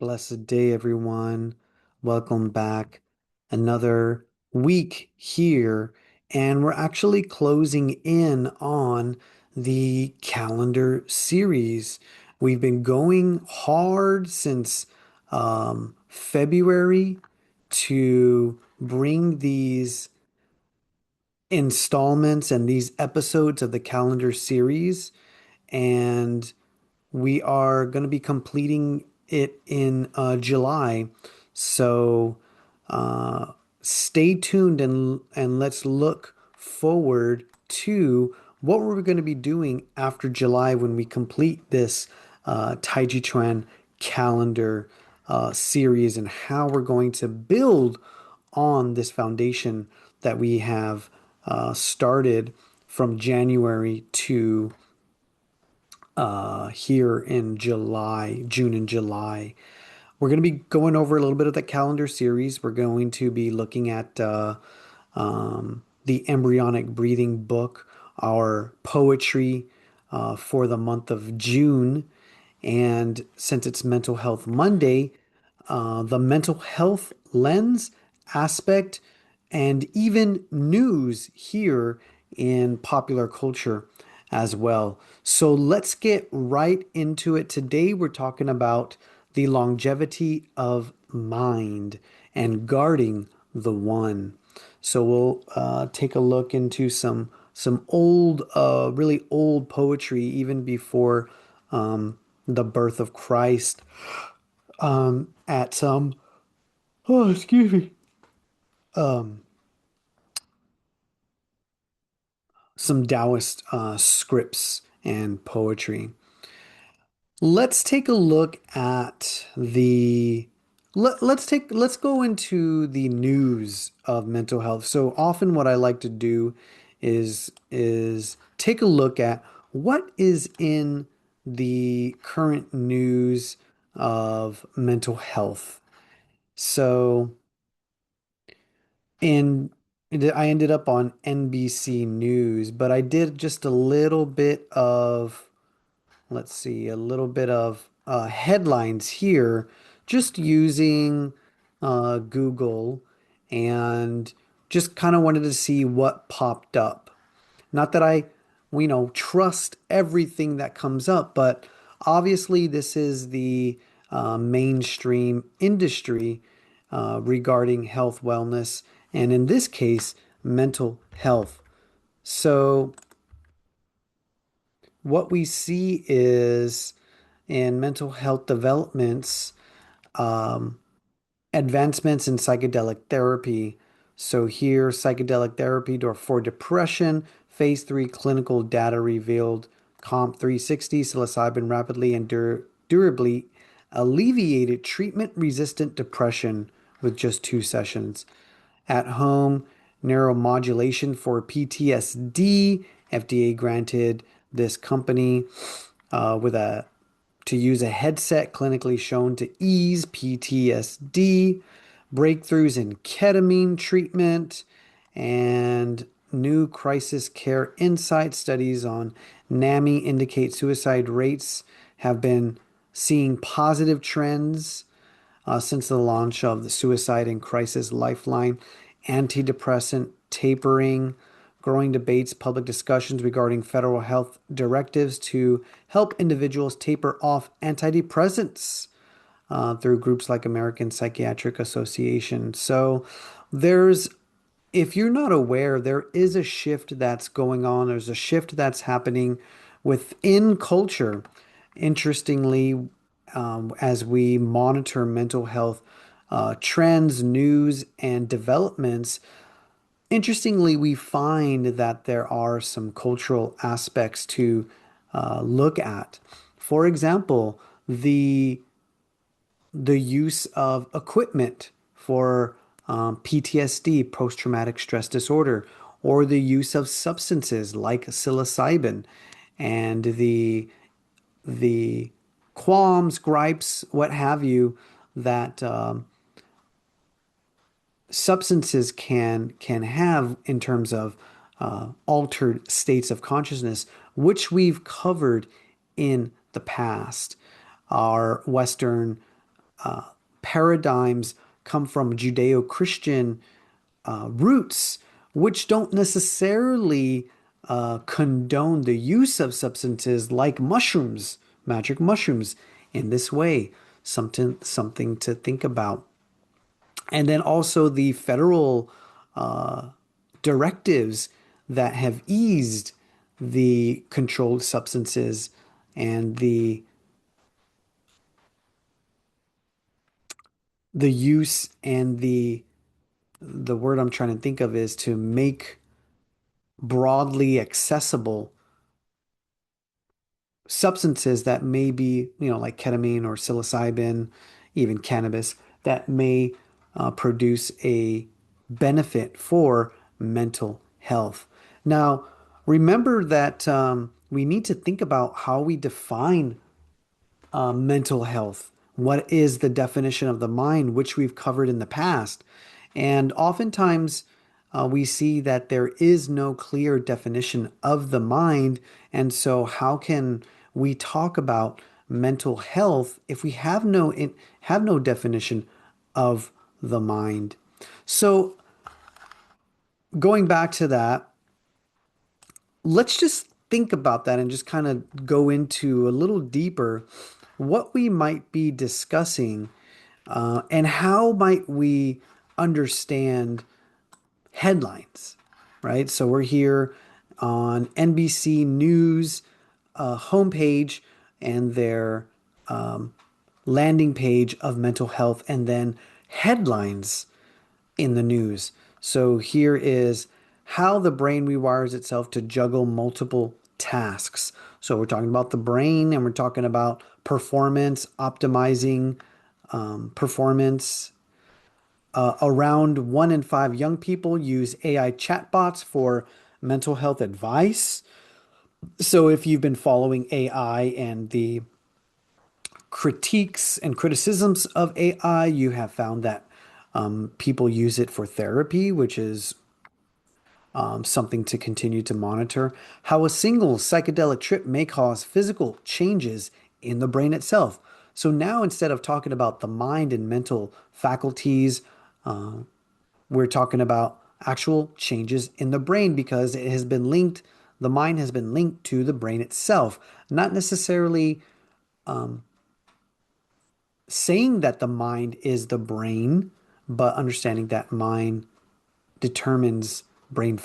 Blessed day, everyone. Welcome back. Another week here, and we're actually closing in on the calendar series. We've been going hard since February to bring these installments and these episodes of the calendar series, and we are going to be completing it in July. So stay tuned and let's look forward to what we're going to be doing after July when we complete this Tai Chi Chuan calendar series and how we're going to build on this foundation that we have started from January to here in July, June and July. We're going to be going over a little bit of the calendar series. We're going to be looking at the embryonic breathing book, our poetry for the month of June. And since it's Mental Health Monday, the mental health lens aspect and even news here in popular culture as well. So let's get right into it. Today, we're talking about the longevity of mind and guarding the one. So we'll take a look into some old, really old poetry, even before the birth of Christ. At some, oh, excuse me, um, some Taoist scripts and poetry. Let's take a look at the let's go into the news of mental health. So often what I like to do is take a look at what is in the current news of mental health. So in I ended up on NBC News, but I did just a little bit of, let's see, a little bit of headlines here, just using Google, and just kind of wanted to see what popped up. Not that I trust everything that comes up, but obviously this is the mainstream industry regarding health, wellness, and in this case, mental health. So what we see is in mental health developments, um, advancements in psychedelic therapy. So here, psychedelic therapy for depression, phase 3 clinical data revealed COMP 360 psilocybin rapidly and durably alleviated treatment-resistant depression with just 2 sessions. At home, neuromodulation for PTSD, FDA granted this company with a to use a headset clinically shown to ease PTSD, breakthroughs in ketamine treatment, and new crisis care insight studies on NAMI indicate suicide rates have been seeing positive trends since the launch of the Suicide and Crisis Lifeline, antidepressant tapering, growing debates, public discussions regarding federal health directives to help individuals taper off antidepressants through groups like American Psychiatric Association. So there's if you're not aware, there is a shift that's going on. There's a shift that's happening within culture. Interestingly, as we monitor mental health trends, news, and developments, interestingly, we find that there are some cultural aspects to look at. For example, the use of equipment for PTSD, post-traumatic stress disorder, or the use of substances like psilocybin, and the qualms, gripes, what have you, that substances can have in terms of altered states of consciousness, which we've covered in the past. Our Western paradigms come from Judeo-Christian roots, which don't necessarily condone the use of substances like mushrooms, magic mushrooms, in this way. Something to think about. And then also the federal uh, directives that have eased the controlled substances and the use and the word I'm trying to think of is to make broadly accessible substances that may be, like ketamine or psilocybin, even cannabis, that may produce a benefit for mental health. Now, remember that we need to think about how we define mental health. What is the definition of the mind, which we've covered in the past? And oftentimes we see that there is no clear definition of the mind. And so, how can we talk about mental health if we have no definition of the mind? So, going back to that, let's just think about that and just kind of go into a little deeper what we might be discussing and how might we understand headlines, right? So we're here on NBC News homepage and their landing page of mental health, and then headlines in the news. So here is how the brain rewires itself to juggle multiple tasks. So we're talking about the brain and we're talking about performance, optimizing performance. Around 1 in 5 young people use AI chatbots for mental health advice. So if you've been following AI and the critiques and criticisms of AI, you have found that people use it for therapy, which is something to continue to monitor. How a single psychedelic trip may cause physical changes in the brain itself. So now instead of talking about the mind and mental faculties, we're talking about actual changes in the brain because it has been linked, the mind has been linked to the brain itself, not necessarily saying that the mind is the brain, but understanding that mind determines brain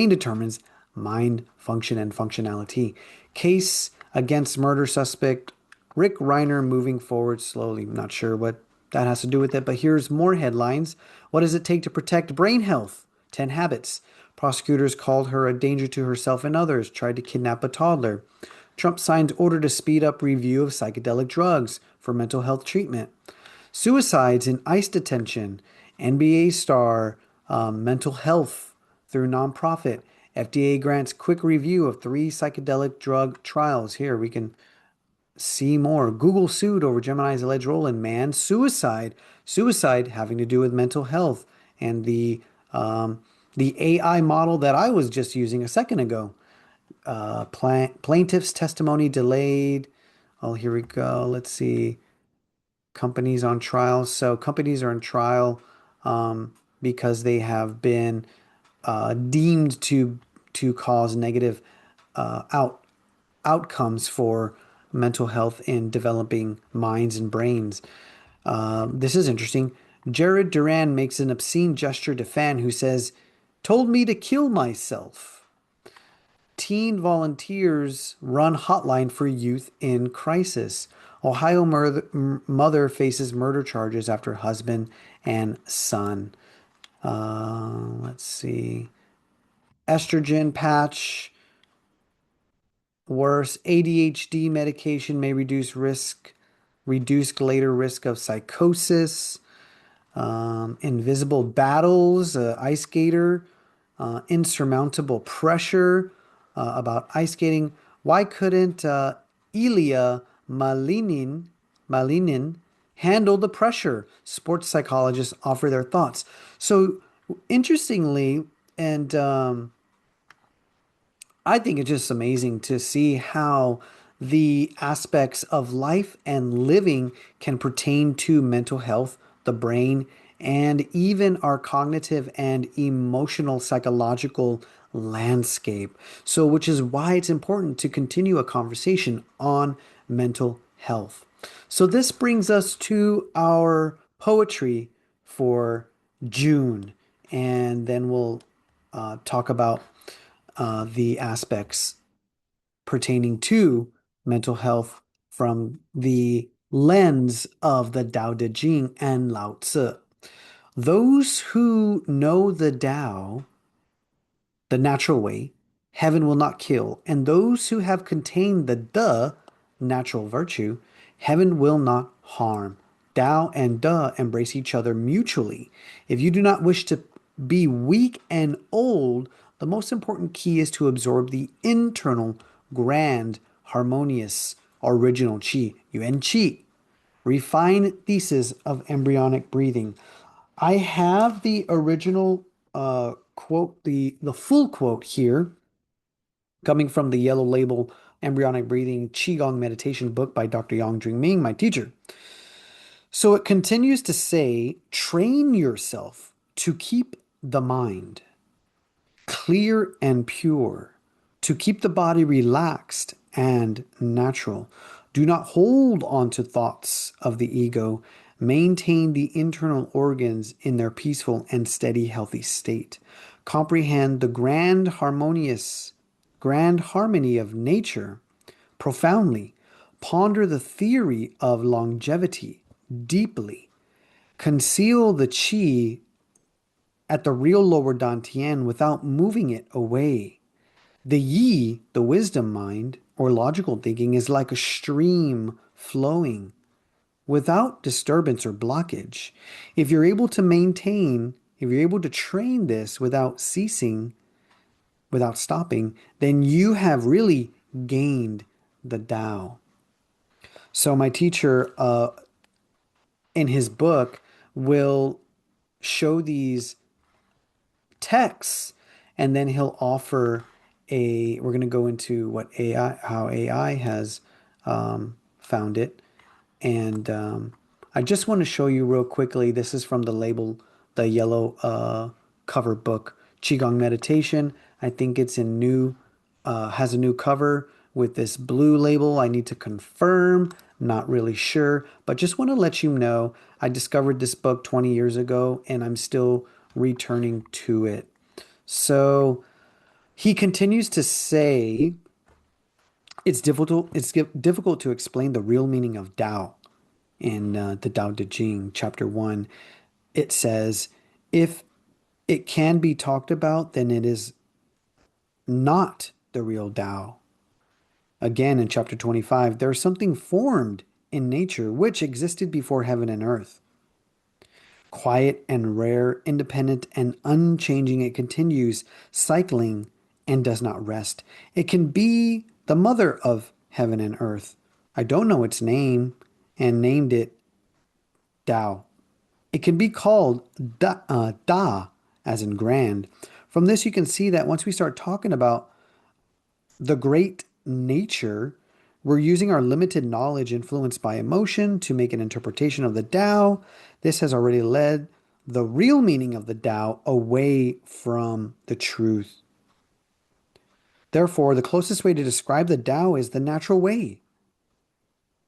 determines mind function and functionality. Case against murder suspect Rick Reiner moving forward slowly. I'm not sure what that has to do with it, but here's more headlines. What does it take to protect brain health? 10 habits. Prosecutors called her a danger to herself and others, tried to kidnap a toddler. Trump signed order to speed up review of psychedelic drugs for mental health treatment. Suicides in ICE detention. NBA star mental health through nonprofit. FDA grants quick review of 3 psychedelic drug trials. Here we can see more. Google sued over Gemini's alleged role in man suicide. Suicide having to do with mental health and the AI model that I was just using a second ago. Plaintiff's testimony delayed. Oh, here we go. Let's see. Companies on trial. So companies are on trial because they have been deemed to cause negative outcomes for mental health in developing minds and brains. This is interesting. Jared Duran makes an obscene gesture to fan who says, "Told me to kill myself." Teen volunteers run hotline for youth in crisis. Ohio mother faces murder charges after husband and son. Let's see. Estrogen patch. Worse, ADHD medication may reduce later risk of psychosis. Invisible battles, ice skater, insurmountable pressure about ice skating. Why couldn't Ilya Malinin handle the pressure? Sports psychologists offer their thoughts. So interestingly, and I think it's just amazing to see how the aspects of life and living can pertain to mental health, the brain, and even our cognitive and emotional psychological landscape. So, which is why it's important to continue a conversation on mental health. So, this brings us to our poetry for June, and then we'll talk about the aspects pertaining to mental health from the lens of the Tao Te Ching and Lao Tzu. Those who know the Tao, the natural way, heaven will not kill, and those who have contained the De, natural virtue, heaven will not harm. Tao and De embrace each other mutually. If you do not wish to be weak and old, the most important key is to absorb the internal, grand, harmonious, original Qi, Yuan Qi, refined thesis of embryonic breathing. I have the original quote, the full quote here, coming from the Yellow Label Embryonic Breathing Qigong Meditation book by Dr. Yang Jingming, my teacher. So it continues to say, train yourself to keep the mind clear and pure, to keep the body relaxed and natural. Do not hold on to thoughts of the ego. Maintain the internal organs in their peaceful and steady, healthy state. Comprehend the grand harmony of nature profoundly. Ponder the theory of longevity deeply. Conceal the chi at the real lower dantian without moving it away. The yi, the wisdom mind, or logical thinking, is like a stream flowing without disturbance or blockage. If you're able to maintain, if you're able to train this without ceasing, without stopping, then you have really gained the Tao. So my teacher, in his book, will show these texts, and then he'll offer we're going to go into what AI, how AI has found it. And I just want to show you real quickly. This is from the label, the yellow cover book, Qigong Meditation. I think it's in new, has a new cover with this blue label. I need to confirm, not really sure, but just want to let you know I discovered this book 20 years ago and I'm still returning to it. So he continues to say it's difficult to explain the real meaning of Tao in the Tao Te Ching, chapter 1. It says, if it can be talked about, then it is not the real Tao. Again, in chapter 25, there is something formed in nature which existed before heaven and earth. Quiet and rare, independent and unchanging, it continues cycling and does not rest. It can be the mother of heaven and earth. I don't know its name and named it Tao. It can be called Da, as in grand. From this, you can see that once we start talking about the great nature, we're using our limited knowledge influenced by emotion to make an interpretation of the Tao. This has already led the real meaning of the Tao away from the truth. Therefore, the closest way to describe the Tao is the natural way.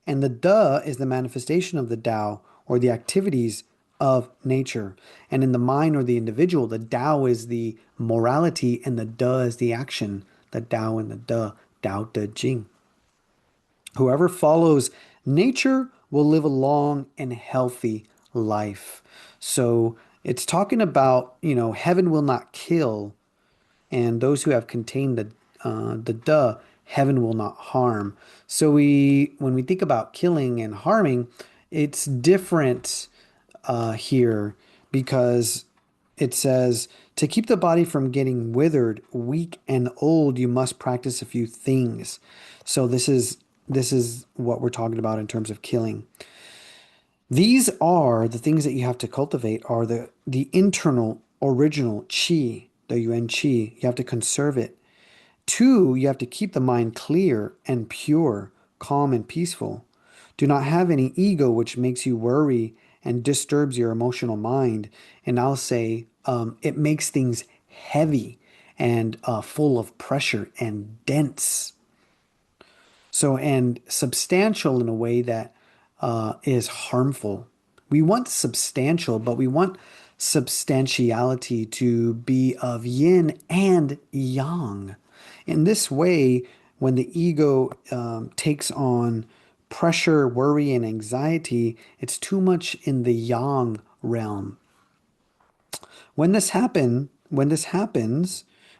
And the De is the manifestation of the Tao, or the activities of nature. And in the mind or the individual, the Tao is the morality and the De is the action. The Tao and the De, Tao Te Ching. Whoever follows nature will live a long and healthy life. So it's talking about, heaven will not kill, and those who have contained the De, heaven will not harm. So when we think about killing and harming, it's different here, because it says to keep the body from getting withered, weak, and old, you must practice a few things. So this is what we're talking about in terms of killing. These are the things that you have to cultivate, are the internal original qi, the yuan qi. You have to conserve it. Two, you have to keep the mind clear and pure. calm and peaceful. Do not have any ego which makes you worry and disturbs your emotional mind. And I'll say it makes things heavy and full of pressure and dense. So, and substantial in a way that is harmful. We want substantial, but we want substantiality to be of yin and yang. In this way, when the ego takes on pressure, worry, and anxiety, it's too much in the yang realm. When this happens,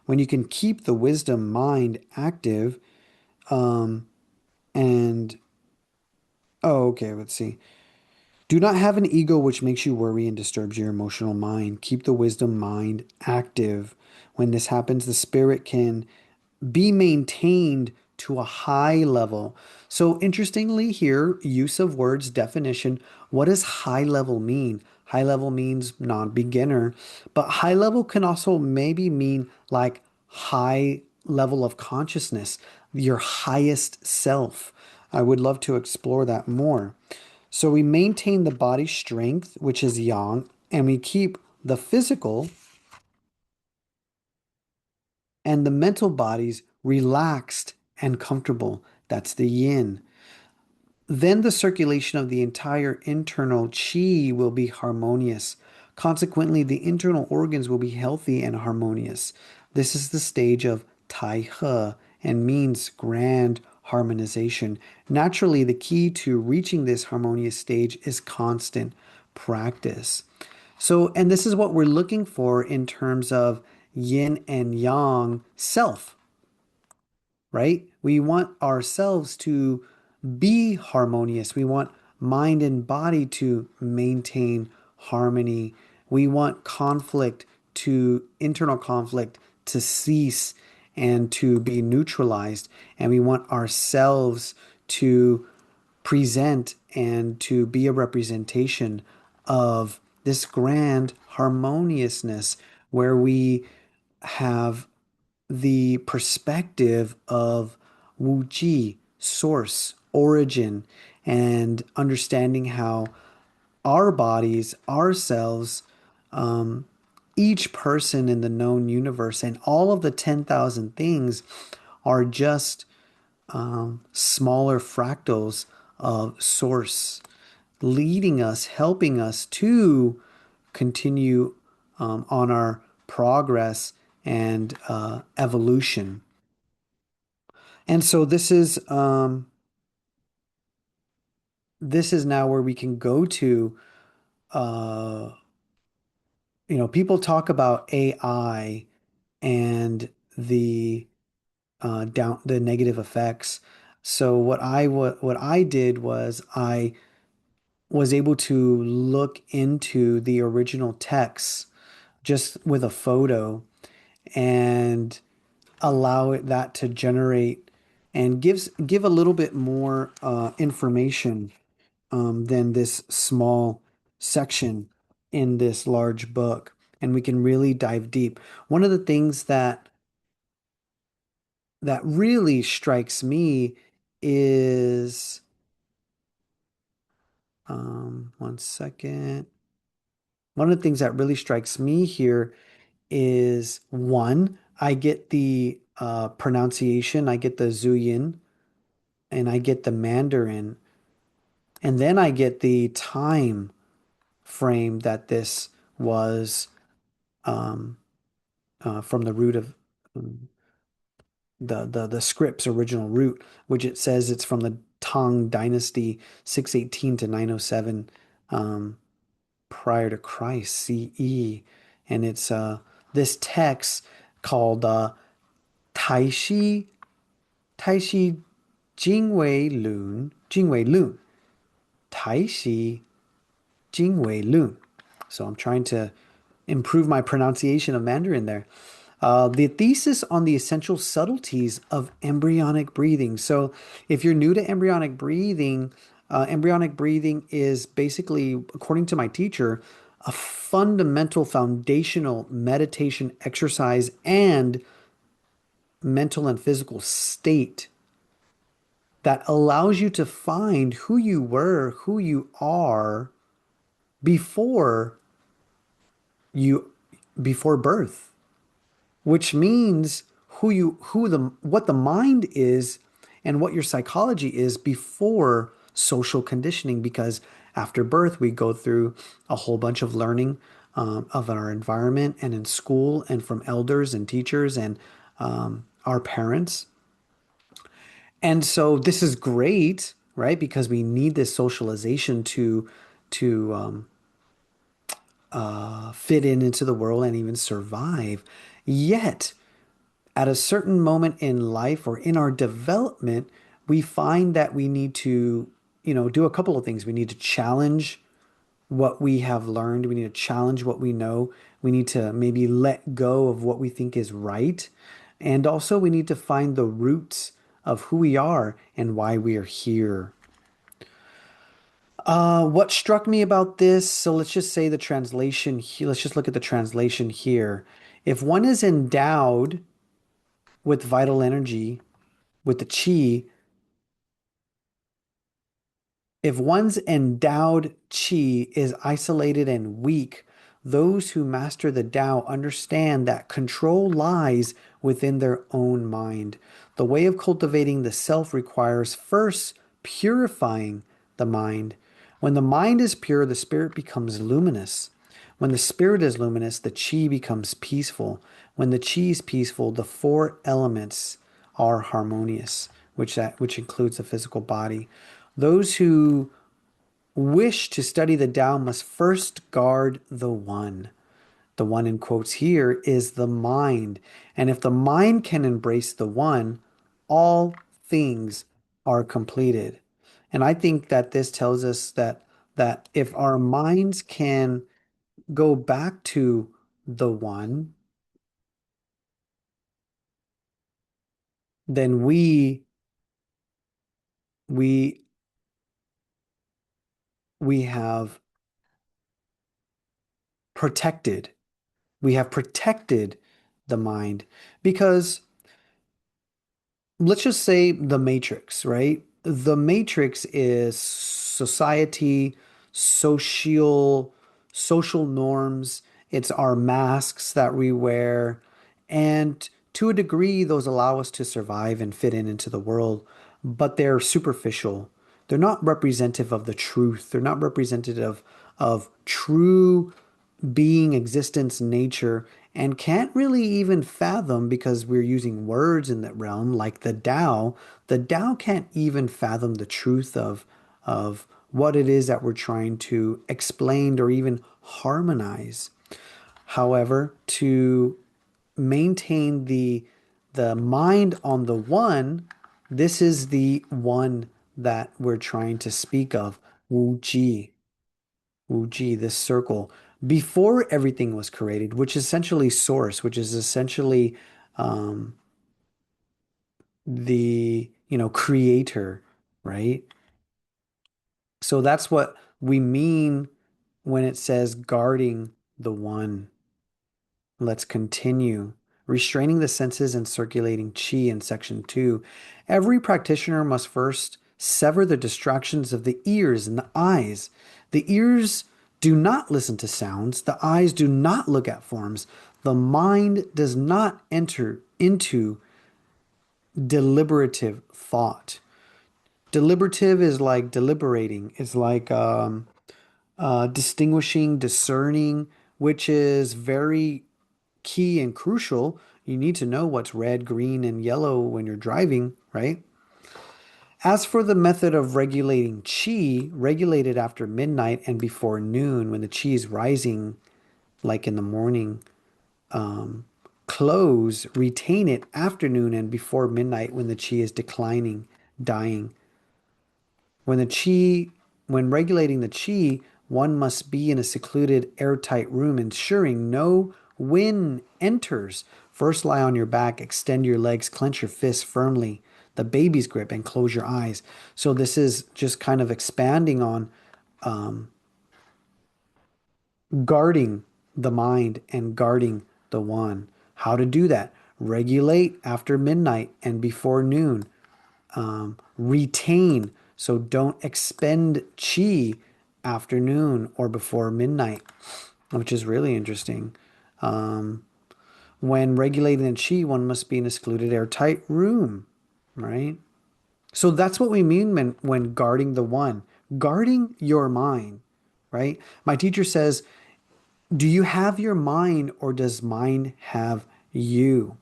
when you can keep the wisdom mind active, and oh, okay, let's see. Do not have an ego which makes you worry and disturbs your emotional mind. Keep the wisdom mind active. When this happens, the spirit can be maintained to a high level. So, interestingly, here, use of words definition. What does high level mean? High level means non beginner, but high level can also maybe mean like high level of consciousness, your highest self. I would love to explore that more. So, we maintain the body strength, which is yang, and we keep the physical and the mental bodies relaxed and comfortable. That's the yin. Then the circulation of the entire internal chi will be harmonious. Consequently, the internal organs will be healthy and harmonious. This is the stage of Tai He and means grand harmonization. Naturally, the key to reaching this harmonious stage is constant practice. So, and this is what we're looking for in terms of yin and yang self, right? We want ourselves to be harmonious. We want mind and body to maintain harmony. We want internal conflict to cease and to be neutralized. And we want ourselves to present and to be a representation of this grand harmoniousness where we have the perspective of Wu Ji, source, origin, and understanding how our bodies, ourselves, each person in the known universe, and all of the 10,000 things are just smaller fractals of source, leading us, helping us to continue on our progress and evolution. And so this is now where we can go to uh, people talk about AI and the negative effects. So what I did was I was able to look into the original text just with a photo and allow that to generate and give a little bit more information than this small section in this large book. And we can really dive deep. One of the things that really strikes me is one second. One of the things that really strikes me here is one, I get the pronunciation, I get the Zhuyin, and I get the Mandarin, and then I get the time frame that this was um, from the root of the script's original root, which it says it's from the Tang Dynasty, 618 to 907 prior to Christ, CE, and it's this text called Taishi Taishi Jingwei Lun, Taishi Jingwei Lun. So I'm trying to improve my pronunciation of Mandarin there. The thesis on the essential subtleties of embryonic breathing. So, if you're new to embryonic breathing is basically, according to my teacher, a fundamental foundational meditation exercise and mental and physical state that allows you to find who you were, who you are before you before birth, which means what the mind is and what your psychology is before social conditioning, because after birth we go through a whole bunch of learning of our environment and in school and from elders and teachers and our parents. And so this is great, right? Because we need this socialization to fit in into the world and even survive. Yet, at a certain moment in life or in our development, we find that we need to, do a couple of things. We need to challenge what we have learned. We need to challenge what we know. We need to maybe let go of what we think is right. And also, we need to find the roots of who we are and why we are here. What struck me about this, so let's just say the translation here, let's just look at the translation here. If one is endowed with vital energy, with the chi, if one's endowed chi is isolated and weak, those who master the Tao understand that control lies within their own mind. The way of cultivating the self requires first purifying the mind. When the mind is pure, the spirit becomes luminous. When the spirit is luminous, the chi becomes peaceful. When the chi is peaceful, the four elements are harmonious, which includes the physical body. Those who wish to study the Tao must first guard the one. The one in quotes here is the mind. And if the mind can embrace the one, all things are completed. And I think that this tells us that if our minds can go back to the one, then we we have protected we have protected the mind, because let's just say the Matrix, right? The Matrix is society, social, social norms. It's our masks that we wear. And to a degree, those allow us to survive and fit in into the world, but they're superficial. They're not representative of the truth. They're not representative of true being, existence, nature, and can't really even fathom, because we're using words in that realm like the Tao. The Tao can't even fathom the truth of what it is that we're trying to explain or even harmonize. However, to maintain the mind on the one, this is the one that we're trying to speak of, Wu Ji. Wuji, this circle, before everything was created, which is essentially source, which is essentially um, the, creator, right? So that's what we mean when it says guarding the one. Let's continue. Restraining the senses and circulating chi in section 2. Every practitioner must first sever the distractions of the ears and the eyes. The ears do not listen to sounds. The eyes do not look at forms. The mind does not enter into deliberative thought. Deliberative is like deliberating. It's like distinguishing, discerning, which is very key and crucial. You need to know what's red, green, and yellow when you're driving, right? As for the method of regulating chi, regulate it after midnight and before noon when the chi is rising, like in the morning. Um, Close, retain it afternoon and before midnight when the chi is declining, dying. When the chi, when regulating the chi, one must be in a secluded, airtight room, ensuring no wind enters. First, lie on your back, extend your legs, clench your fists firmly, the baby's grip, and close your eyes. So this is just kind of expanding on guarding the mind and guarding the one. How to do that? Regulate after midnight and before noon. retain. So don't expend chi afternoon or before midnight, which is really interesting. Um, when regulating the chi, one must be in a secluded, airtight room, right? So that's what we mean when guarding the one, guarding your mind, right? My teacher says, do you have your mind or does mind have you?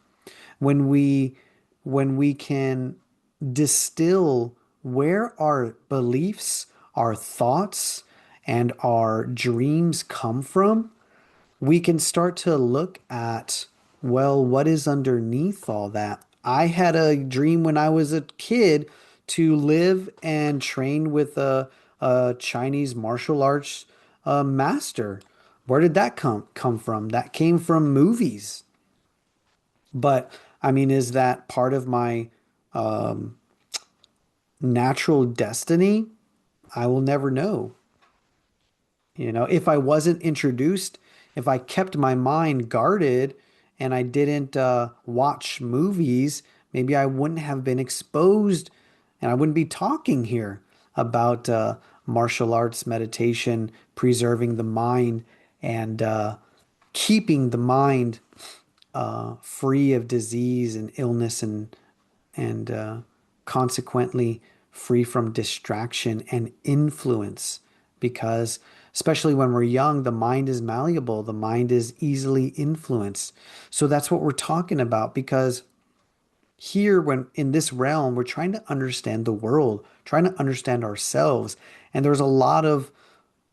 When we when we can distill where our beliefs, our thoughts, and our dreams come from, we can start to look at, well, what is underneath all that? I had a dream when I was a kid to live and train with a Chinese martial arts master. Where did that come from? That came from movies. But I mean, is that part of my um, natural destiny? I will never know. You know, if I wasn't introduced, if I kept my mind guarded and I didn't watch movies, maybe I wouldn't have been exposed and I wouldn't be talking here about martial arts, meditation, preserving the mind, and keeping the mind free of disease and illness and consequently free from distraction and influence because especially when we're young the mind is malleable, the mind is easily influenced. So that's what we're talking about because here when in this realm we're trying to understand the world, trying to understand ourselves, and there's a lot of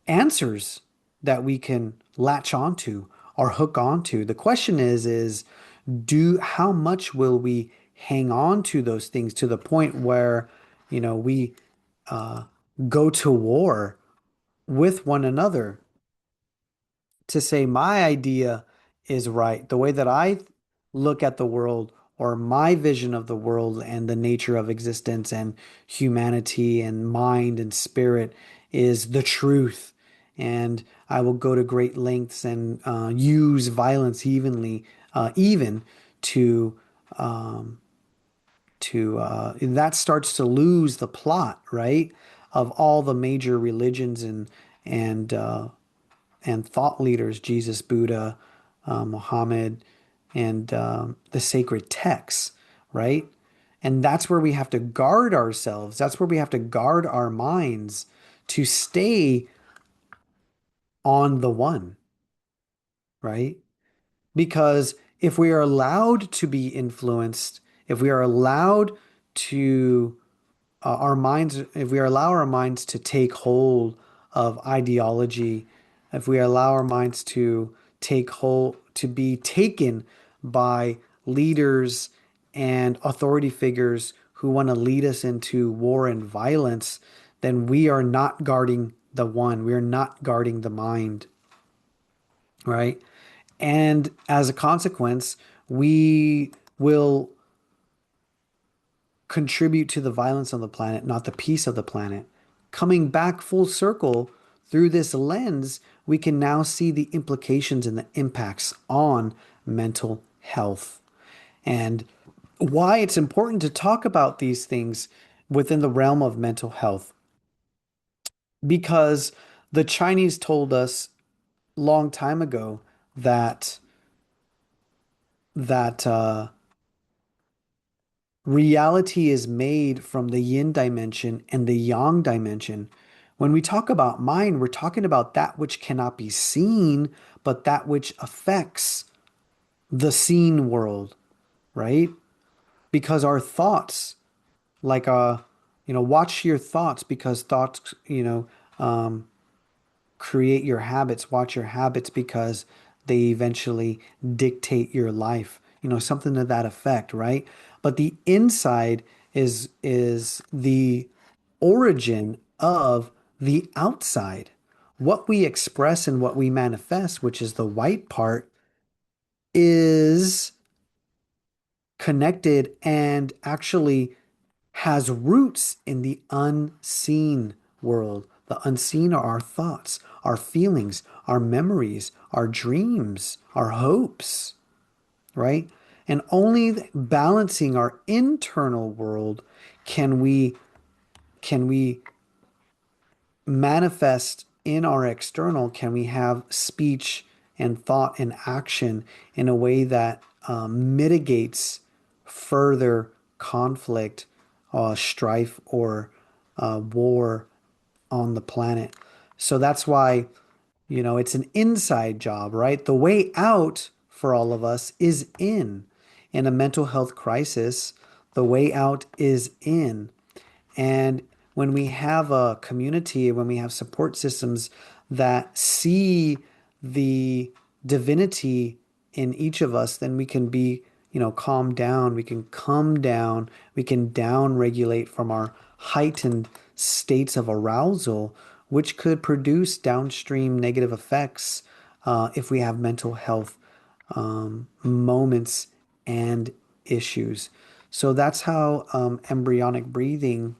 answers that we can latch onto or hook onto. The question is do how much will we hang on to those things to the point where, we uh, go to war with one another to say my idea is right, the way that I look at the world or my vision of the world and the nature of existence and humanity and mind and spirit is the truth. And I will go to great lengths and use violence even to um, that starts to lose the plot, right, of all the major religions and and thought leaders, Jesus, Buddha, Muhammad, and the sacred texts, right? And that's where we have to guard ourselves. That's where we have to guard our minds to stay on the one, right? Because if we are allowed to be influenced, if we are allowed to our minds, if we allow our minds to take hold of ideology, if we allow our minds to take hold, to be taken by leaders and authority figures who want to lead us into war and violence, then we are not guarding the one. We are not guarding the mind, right? And as a consequence, we will contribute to the violence on the planet, not the peace of the planet. Coming back full circle through this lens, we can now see the implications and the impacts on mental health and why it's important to talk about these things within the realm of mental health. Because the Chinese told us long time ago that that reality is made from the yin dimension and the yang dimension. When we talk about mind, we're talking about that which cannot be seen, but that which affects the seen world, right? Because our thoughts, like watch your thoughts because thoughts, create your habits, watch your habits because they eventually dictate your life. Something to that effect, right? But the inside is the origin of the outside. What we express and what we manifest, which is the white part, is connected and actually has roots in the unseen world. The unseen are our thoughts, our feelings, our memories, our dreams, our hopes, right? And only balancing our internal world Can we can we manifest in our external? Can we have speech and thought and action in a way that mitigates further conflict, strife, or war on the planet? So that's why, it's an inside job, right? The way out for all of us is in. In a mental health crisis, the way out is in. And when we have a community, when we have support systems that see the divinity in each of us, then we can be, calm down, we can come down, we can down regulate from our heightened states of arousal, which could produce downstream negative effects if we have mental health moments and issues. So that's how embryonic breathing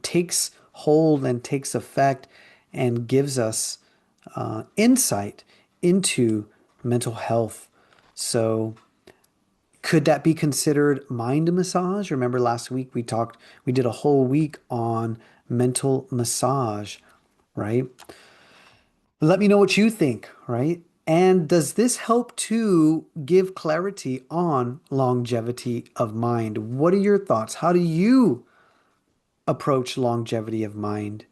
takes hold and takes effect and gives us insight into mental health. So, could that be considered mind massage? Remember last week we did a whole week on mental massage, right? Let me know what you think, right? And does this help to give clarity on longevity of mind? What are your thoughts? How do you approach longevity of mind?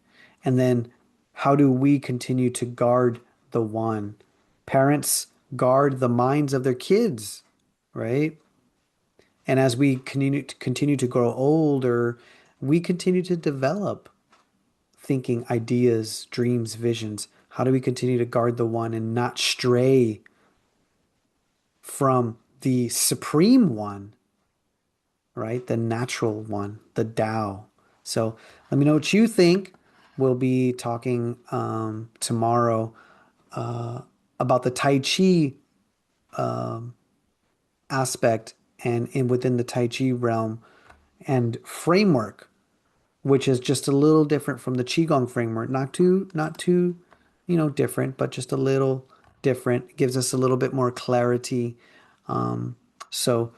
And then how do we continue to guard the one? Parents guard the minds of their kids, right? And as we continue to grow older, we continue to develop thinking, ideas, dreams, visions. How do we continue to guard the one and not stray from the supreme one, right? The natural one, the Tao. So let me know what you think. We'll be talking tomorrow about the Tai Chi aspect and within the Tai Chi realm and framework, which is just a little different from the Qigong framework. Not too, different, but just a little different. It gives us a little bit more clarity. So